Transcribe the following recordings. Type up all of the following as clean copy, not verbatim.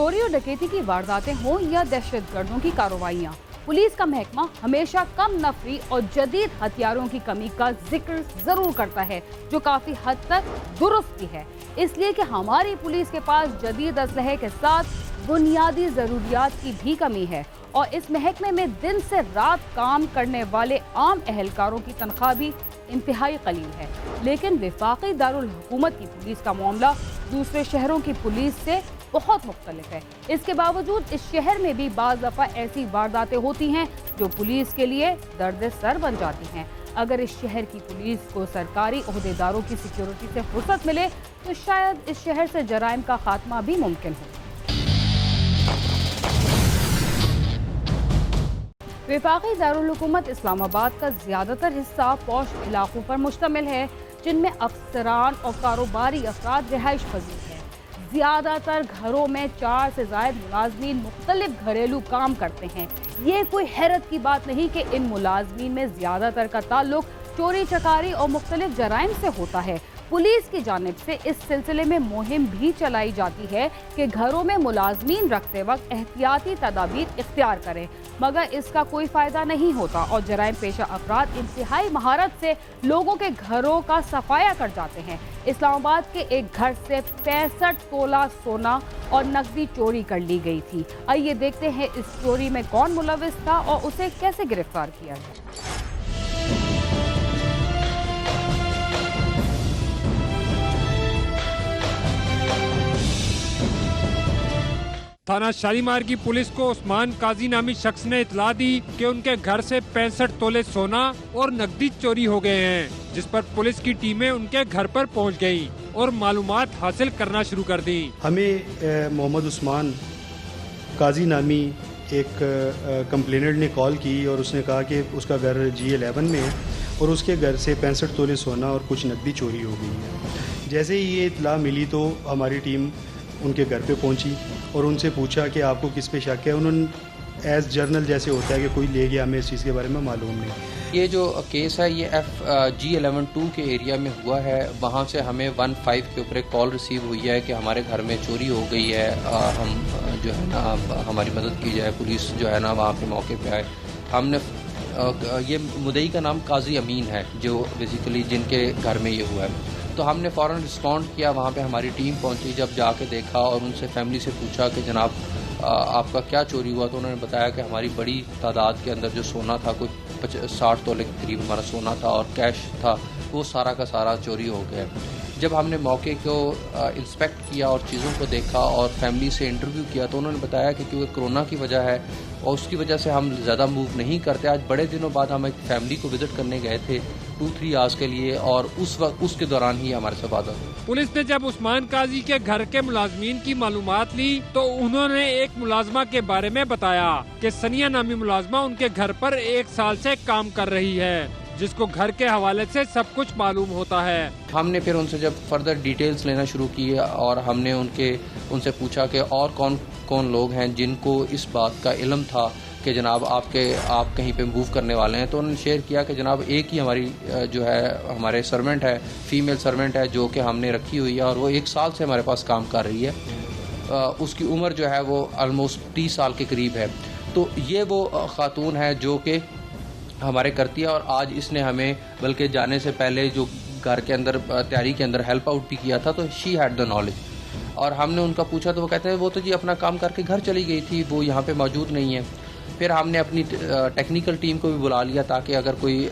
चोरी और डकैती की वारदातें हों या दहशतगर्दों की कार्रवाइयाँ, पुलिस का महकमा हमेशा कम नफरी और जदीद हथियारों की कमी का जिक्र जरूर करता है, जो काफी हद तक दुरुस्त भी है। इसलिए कि हमारी पुलिस के पास जदीद असलहे के साथ बुनियादी जरूरियात की भी कमी है और इस महकमे में दिन से रात काम करने वाले आम एहलकारों की तनख्वाह भी इंतहाई कलील है। लेकिन वफाकी दारुल हुकूमत की पुलिस का मामला दूसरे शहरों की पुलिस से बहुत मुख्तलिफ है। इसके बावजूद इस शहर में भी बाज़ दफ़ा ऐसी वारदातें होती हैं जो पुलिस के लिए दर्द सर बन जाती हैं। अगर इस शहर की पुलिस को सरकारी ओहदेदारों की सिक्योरिटी से फुर्सत मिले तो शायद इस शहर से जराइम का खात्मा भी मुमकिन हो। वफाकी दारुल हुकूमत इस्लामाबाद का ज़्यादातर हिस्सा पौश इलाकों पर मुश्तमिल है, जिनमें अफसरान और कारोबारी अफराद रिहाइश पजीर है। ज़्यादातर घरों में 4 से ज़ायद मुलाजमीन मुख्तलिफ घरेलू काम करते हैं। ये कोई हैरत की बात नहीं कि इन मुलाजमीन में ज़्यादातर का ताल्लुक चोरी चकारी और मुख्तलिफ जराइम से होता है। पुलिस की जानिब से इस सिलसिले में मुहिम भी चलाई जाती है कि घरों में मुलाजमीन रखते वक्त एहतियाती तदाबीर इख्तियार करें, मगर इसका कोई फ़ायदा नहीं होता और जराइम पेशा अफराद इंतहाई महारत से लोगों के घरों का सफाया कर जाते हैं। इस्लामाबाद के एक घर से 65 तोला सोना और नकदी चोरी कर ली गई थी। आइए देखते हैं इस चोरी में कौन मुलविस था और उसे कैसे गिरफ्तार किया गया। थाना शालीमार की पुलिस को उस्मान काजी नामी शख्स ने इतला दी कि उनके घर से 65 तोले सोना और नकदी चोरी हो गए हैं, जिस पर पुलिस की टीमें उनके घर पर पहुंच गईं और मालूमात हासिल करना शुरू कर दी। हमें मोहम्मद उस्मान काजी नामी एक कंप्लेनेंट ने कॉल की और उसने कहा कि उसका घर G11 में है और उसके घर से 65 तोले सोना और कुछ नकदी चोरी हो गई है। जैसे ही ये इतला मिली तो हमारी टीम उनके घर पे पहुंची और उनसे पूछा कि आपको किस पे शक है। उन्होंने एज जर्नल जैसे होता है कि कोई ले गया, हमें इस चीज़ के बारे में मालूम नहीं। ये जो केस है ये G11-2 के एरिया में हुआ है। वहाँ से हमें 15 के ऊपर एक कॉल रिसीव हुई है कि हमारे घर में चोरी हो गई है, हम जो है ना हमारी मदद की जाए। पुलिस जो है ना वहाँ पे मौके पे आए। हमने ये मुद्दई का नाम काजी अमीन है, जो बेसिकली जिनके घर में ये हुआ है। तो हमने फ़ौरन रिस्पॉन्ड किया, वहाँ पे हमारी टीम पहुँची। जब जाके देखा और उनसे फैमिली से पूछा कि जनाब आपका क्या चोरी हुआ, तो उन्होंने बताया कि हमारी बड़ी तादाद के अंदर जो सोना था, कुछ 60 तोले के करीब हमारा सोना था और कैश था, वो सारा का सारा चोरी हो गया। जब हमने मौके को इंस्पेक्ट किया और चीज़ों को देखा और फैमिली से इंटरव्यू किया, तो उन्होंने बताया कि क्योंकि कोरोना की वजह है और उसकी वजह से हम ज़्यादा मूव नहीं करते। आज बड़े दिनों बाद हम एक फैमिली को विजिट करने गए थे 2-3 आवर्स के लिए और उस वक्त उसके दौरान ही हमारे साथ बात हुई। पुलिस ने जब उस्मान काजी के घर के मुलाजमीन की मालूमात ली तो उन्होंने एक मुलाजमा के बारे में बताया कि सनिया नामी मुलाजमा उनके घर पर 1 साल से काम कर रही है, जिसको घर के हवाले से सब कुछ मालूम होता है। हमने फिर उनसे जब फर्दर डिटेल्स लेना शुरू की और हमने उनसे पूछा कि और कौन कौन लोग हैं जिनको इस बात का इल्म था कि जनाब आप कहीं पे मूव करने वाले हैं, तो उन्होंने शेयर किया कि जनाब एक ही हमारी जो है हमारे सर्वेंट है, फीमेल सर्वेंट है, जो कि हमने रखी हुई है और वो 1 साल से हमारे पास काम कर रही है। उसकी उम्र जो है वो ऑलमोस्ट 30 साल के करीब है। तो ये वो खातून है जो कि हमारे करती है और आज इसने हमें बल्कि जाने से पहले जो घर के अंदर तैयारी के अंदर हेल्प आउट भी किया था, तो शी हैड द नॉलेज। और हमने उनका पूछा तो वो कहते हैं वो तो जी अपना काम करके घर चली गई थी, वो यहाँ पे मौजूद नहीं है। फिर हमने अपनी टेक्निकल टीम को भी बुला लिया ताकि अगर कोई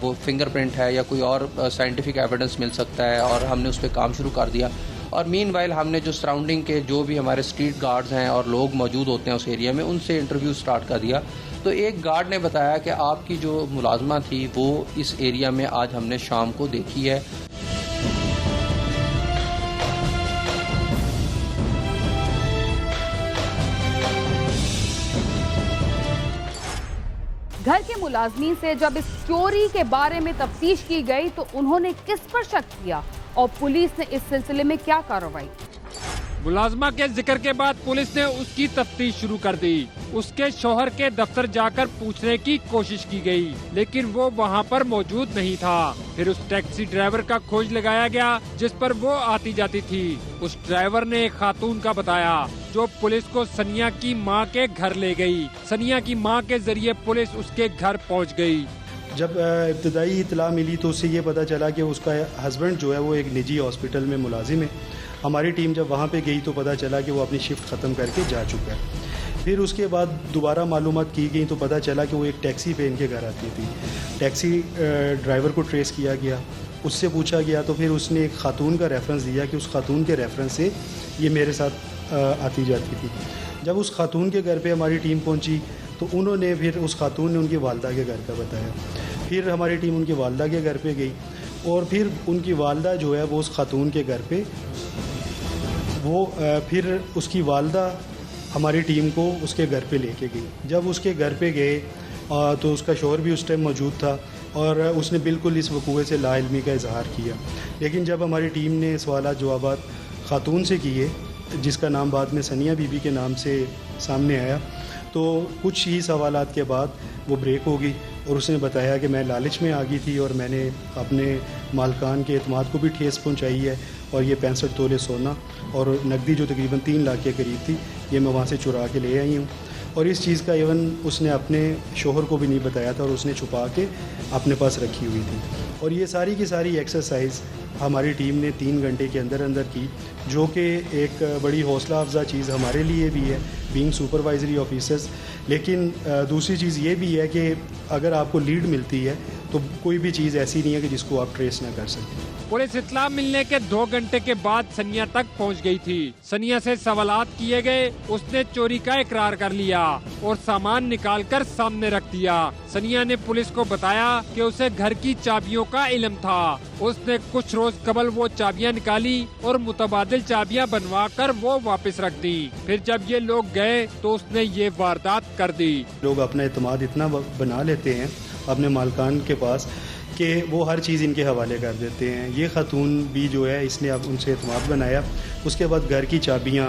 वो फिंगरप्रिंट है या कोई और साइंटिफिक एविडेंस मिल सकता है, और हमने उस पर काम शुरू कर दिया। और मीनवाइल हमने जो सराउंडिंग के जो भी हमारे स्ट्रीट गार्ड्स हैं और लोग मौजूद होते हैं उस एरिया में, उनसे इंटरव्यू स्टार्ट कर दिया। तो एक गार्ड ने बताया कि आपकी जो मुलाजमा थी वो इस एरिया में आज हमने शाम को देखी है। घर के मुलाजमीन से जब इस चोरी के बारे में तफ्तीश की गई तो उन्होंने किस पर शक किया और पुलिस ने इस सिलसिले में क्या कार्रवाई? मुलाजमा के जिक्र के बाद पुलिस ने उसकी तफ्तीश शुरू कर दी। उसके शौहर के दफ्तर जाकर पूछने की कोशिश की गई, लेकिन वो वहाँ पर मौजूद नहीं था। फिर उस टैक्सी ड्राइवर का खोज लगाया गया जिस पर वो आती जाती थी। उस ड्राइवर ने एक खातून का बताया जो पुलिस को सनिया की मां के घर ले गई। सनिया की मां के जरिए पुलिस उसके घर पहुंच गई। जब इब्तदाई इतला मिली तो उससे ये पता चला कि उसका हस्बैंड जो है वो एक निजी हॉस्पिटल में मुलाजिम है। हमारी टीम जब वहाँ पे गई तो पता चला कि वो अपनी शिफ्ट ख़त्म करके जा चुका है। फिर उसके बाद दोबारा मालूमात की गई तो पता चला कि वो एक टैक्सी पे इनके घर आती थी। टैक्सी ड्राइवर को ट्रेस किया गया, उससे पूछा गया तो फिर उसने एक खातून का रेफरेंस दिया कि उस खातून के रेफरेंस से ये मेरे साथ आती जाती थी। जब उस खातून के घर पे हमारी टीम पहुंची तो उन्होंने फिर उस खातून ने उनकी वालदा के घर का बताया। फिर हमारी टीम उनकी वालदा के घर पे गई और फिर उनकी वालदा जो है वो उस खातून के घर पे फिर उसकी वालदा हमारी टीम को उसके घर पे लेके गई। जब उसके घर पे गए तो उसका शौहर भी उस टाइम मौजूद था और उसने बिल्कुल इस वकूए से लाइल्मी का इजहार किया। लेकिन जब हमारी टीम ने सवाल जवाबात खातून से किए जिसका नाम बाद में सनिया बीबी के नाम से सामने आया तो कुछ ही सवालात के बाद वो ब्रेक हो गई और उसने बताया कि मैं लालच में आ गई थी और मैंने अपने मालकान के एतमाद को भी ठेस पहुंचाई है और ये 65 तोले सोना और नकदी जो तकरीबन 3 लाख के करीब थी ये मैं वहाँ से चुरा के ले आई हूँ। और इस चीज़ का इवन उसने अपने शोहर को भी नहीं बताया था और उसने छुपा के अपने पास रखी हुई थी। और ये सारी की सारी एक्सरसाइज हमारी टीम ने 3 घंटे के अंदर अंदर की, जो कि एक बड़ी हौसला अफजा चीज़ हमारे लिए भी है बीइंग सुपरवाइजरी ऑफिसर्स। लेकिन दूसरी चीज़ ये भी है कि अगर आपको लीड मिलती है तो कोई भी चीज़ ऐसी नहीं है कि जिसको आप ट्रेस ना कर सकें। पुलिस इत्तला मिलने के 2 घंटे के बाद सनिया तक पहुंच गई थी। सनिया से सवालात किए गए, उसने चोरी का इकरार कर लिया और सामान निकालकर सामने रख दिया। सनिया ने पुलिस को बताया कि उसे घर की चाबियों का इल्म था। उसने कुछ रोज कबल वो चाबियां निकाली और मुतबादिल चाबियां बनवा कर वो वापस रख दी। फिर जब ये लोग गए तो उसने ये वारदात कर दी। लोग अपना एतमाद इतना बना लेते हैं अपने मालकान के पास कि वो हर चीज़ इनके हवाले कर देते हैं। ये खातून भी जो है इसने अब उनसे एतमाद बनाया। उसके बाद घर की चाबियाँ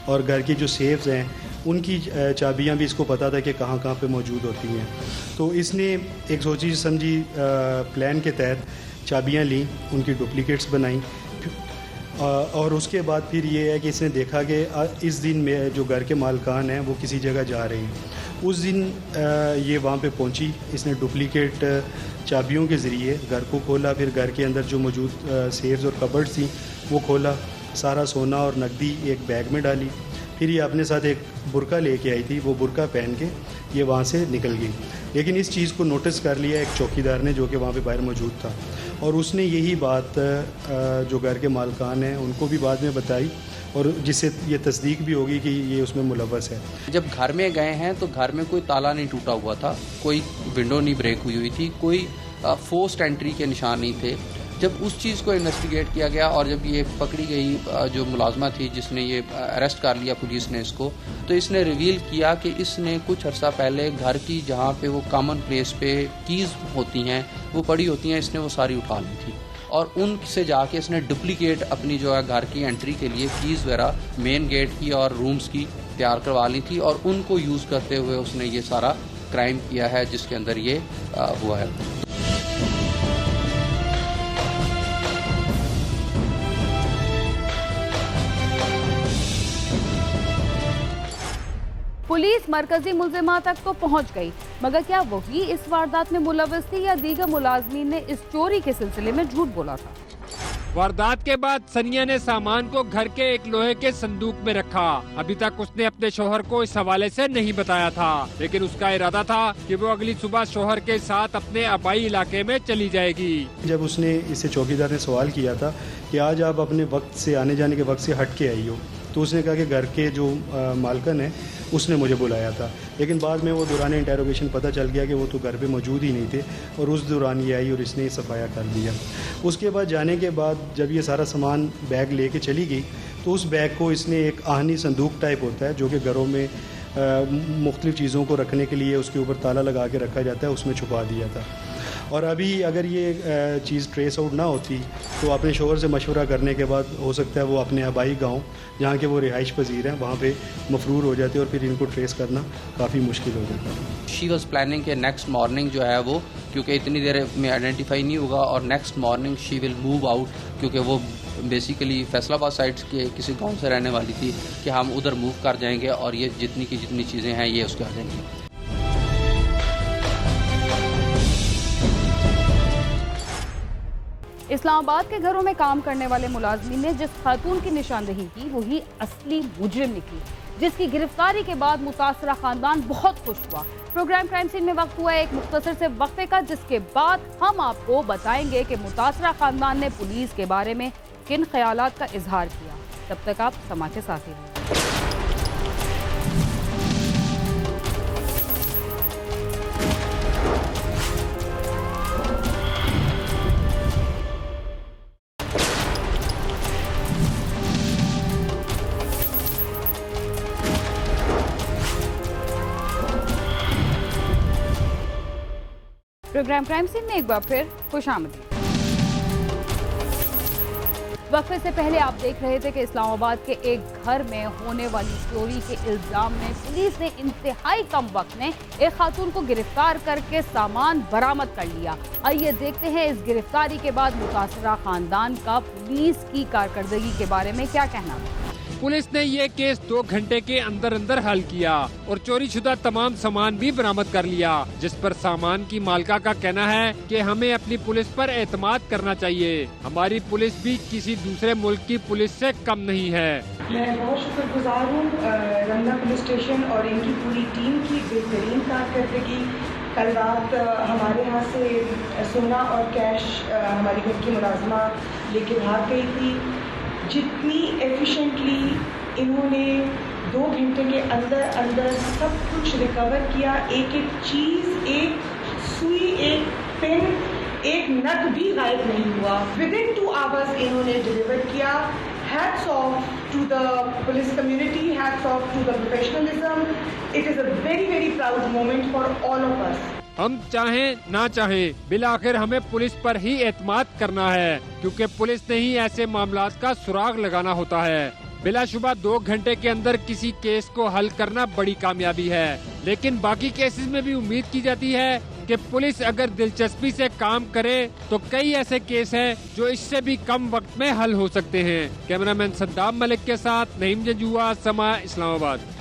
और घर की जो सेफ्स हैं उनकी चाबियाँ भी इसको पता था कि कहाँ कहाँ पे मौजूद होती हैं। तो इसने एक सोची समझी प्लान के तहत चाबियाँ ली, उनकी डुप्लीकेट्स बनाई और उसके बाद फिर ये है कि इसने देखा कि इस दिन में जो घर के मालकान हैं वो किसी जगह जा रहे हैं। उस दिन ये वहाँ पे पहुँची, इसने डुप्लीकेट चाबियों के ज़रिए घर को खोला। फिर घर के अंदर जो मौजूद सेफ्स और कबर्ड थी वो खोला, सारा सोना और नकदी एक बैग में डाली। फिर ये अपने साथ एक बुर्का लेके आई थी, वो बुर्का पहन के ये वहाँ से निकल गई। लेकिन इस चीज़ को नोटिस कर लिया एक चौकीदार ने जो कि वहाँ पे बाहर मौजूद था और उसने यही बात जो घर के मालकान हैं उनको भी बाद में बताई और जिससे ये तस्दीक भी होगी कि ये उसमें मुलव्वस है। जब घर में गए हैं तो घर में कोई ताला नहीं टूटा हुआ था, कोई विंडो नहीं ब्रेक हुई थी, कोई फोर्स्ड एंट्री के निशान नहीं थे। जब उस चीज़ को इन्वेस्टिगेट किया गया और जब ये पकड़ी गई जो मुलाजमा थी जिसने ये अरेस्ट कर लिया पुलिस ने इसको, तो इसने रिवील किया कि इसने कुछ अर्सा पहले घर की जहाँ पे वो कॉमन प्लेस पे कीज़ होती हैं वो पड़ी होती हैं, इसने वो सारी उठा ली थी और उनसे जाके इसने डुप्लीकेट अपनी जो है घर की एंट्री के लिए कीज़ वगैरह मेन गेट की और रूम्स की तैयार करवा ली थी और उनको यूज़ करते हुए उसने ये सारा क्राइम किया है जिसके अंदर ये हुआ है। पुलिस मरकजी मुलजिमा तक तो पहुंच गई, मगर क्या वही इस वारदात में मुलव्वस थी या दीगर मुलाजमीन ने इस चोरी के सिलसिले में झूठ बोला था? वारदात के बाद सनिया ने सामान को घर के एक लोहे के संदूक में रखा। अभी तक उसने अपने शौहर को इस हवाले से नहीं बताया था, लेकिन उसका इरादा था कि वो अगली सुबह शौहर के साथ अपने आबाई इलाके में चली जाएगी। जब उसने इससे चौकीदार ने सवाल किया था कि आज आप अपने वक्त से आने जाने के वक्त से हट के आई हो, तो उसने कहा कि घर के जो मालकन है उसने मुझे बुलाया था। लेकिन बाद में वो दौरान इंटेरोगेशन पता चल गया कि वो तो घर पे मौजूद ही नहीं थे और उस दौरान ये आई और इसने सफाया कर दिया। उसके बाद जाने के बाद जब ये सारा सामान बैग लेके चली गई तो उस बैग को इसने एक आहनी संदूक टाइप होता है जो कि घरों में मुख्तलिफ़ चीज़ों को रखने के लिए उसके ऊपर ताला लगा के रखा जाता है, उसमें छुपा दिया था। और अभी अगर ये चीज़ ट्रेस आउट ना होती तो अपने शोहर से मशवरा करने के बाद हो सकता है वो अपने आबाई गांव जहाँ के वो रिहाइश पजीर हैं वहाँ पे मफरूर हो जाते और फिर इनको ट्रेस करना काफ़ी मुश्किल हो जाता। शी वॉज प्लानिंग के नेक्स्ट मॉर्निंग जो है वो, क्योंकि इतनी देर में आइडेंटिफाई नहीं होगा, और next morning she will move out, क्योंकि वो बेसिकली फैसलाबाद साइड के किसी गांव से रहने वाली थी, कि हम उधर मूव कर जाएंगे और ये जितनी की जितनी चीज़ें हैं ये उसके आ जाएंगी। इस्लामाबाद के घरों में काम करने वाले मुलाजमीन ने जिस खातून की निशानदेही की वही असली मुजरिम निकली, जिसकी गिरफ्तारी के बाद मुतासरा खानदान बहुत खुश हुआ। प्रोग्राम क्राइम सीन में वक्त हुआ एक मुख्तसर से वक्फे का, जिसके बाद हम आपको बताएंगे कि मुतासरा खानदान ने पुलिस के बारे में किन ख्यालात का इजहार किया। तब तक आप समाज के साथ ही रहिए। प्रोग्राम क्राइम सीन में एक बार फिर खुशामदीद। वक्फे से पहले आप देख रहे थे कि इस्लामाबाद के एक घर में होने वाली चोरी के इल्जाम में पुलिस ने इंतहाई कम वक्त में एक खातून को गिरफ्तार करके सामान बरामद कर लिया। आइए देखते हैं इस गिरफ्तारी के बाद मुतासरा खानदान का पुलिस की कारकर्दगी के बारे में क्या कहना है। पुलिस ने ये केस 2 घंटे के अंदर अंदर हल किया और चोरी शुदा तमाम सामान भी बरामद कर लिया, जिस पर सामान की मालिका का कहना है कि हमें अपनी पुलिस पर एतमाद करना चाहिए। हमारी पुलिस भी किसी दूसरे मुल्क की पुलिस से कम नहीं है। मैं बहुत शुक्रगुजार हूँ रमना पुलिस स्टेशन और इनकी पूरी टीम की बेहतरीन कारकर्दगी। कल रात हमारे यहाँ से सोना और कैश हमारी घर की मुलाजमा लेके भाग गई थी। जितनी एफिशिएंटली इन्होंने 2 घंटे के अंदर अंदर सब कुछ रिकवर किया, एक एक चीज़, एक सुई, एक पेन, एक नग भी गायब नहीं हुआ। विदिन 2 आवर्स इन्होंने डिलीवर किया। Hats off to the police community, hats off to the professionalism. It is a very very proud moment for all of us. हम चाहें ना चाहें बिलाखिर हमें पुलिस पर ही एतमाद करना है, क्योंकि पुलिस ने ही ऐसे मामलात का सुराग लगाना होता है। बिलाशुबा 2 घंटे के अंदर किसी केस को हल करना बड़ी कामयाबी है, लेकिन बाकी केसेस में भी उम्मीद की जाती है कि पुलिस अगर दिलचस्पी से काम करे तो कई ऐसे केस हैं जो इससे भी कम वक्त में हल हो सकते हैं। कैमरामैन सद्दाम मलिक के साथ नईम जंजुआ, समा, इस्लामाबाद।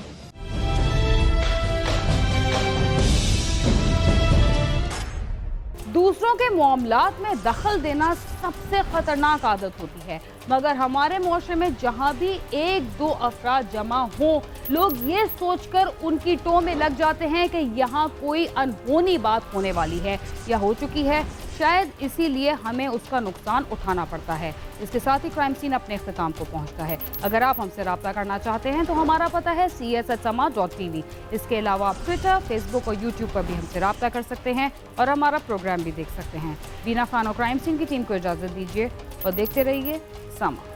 दूसरों के मामलात में दखल देना सबसे खतरनाक आदत होती है, मगर हमारे मुआशरे में जहाँ भी 1-2 अफराद जमा हों, लोग ये सोचकर उनकी टो में लग जाते हैं कि यहाँ कोई अनहोनी बात होने वाली है या हो चुकी है। शायद इसीलिए हमें उसका नुकसान उठाना पड़ता है। इसके साथ ही क्राइम सीन अपने इख्तिताम को पहुंचता है। अगर आप हमसे रब्ता करना चाहते हैं तो हमारा पता है cs@sama.tv। इसके अलावा आप ट्विटर, फेसबुक और यूट्यूब पर भी हमसे रब्ता कर सकते हैं और हमारा प्रोग्राम भी देख सकते हैं। बीना खान और क्राइम सीन की टीम को इजाज़त दीजिए और देखते रहिए समा।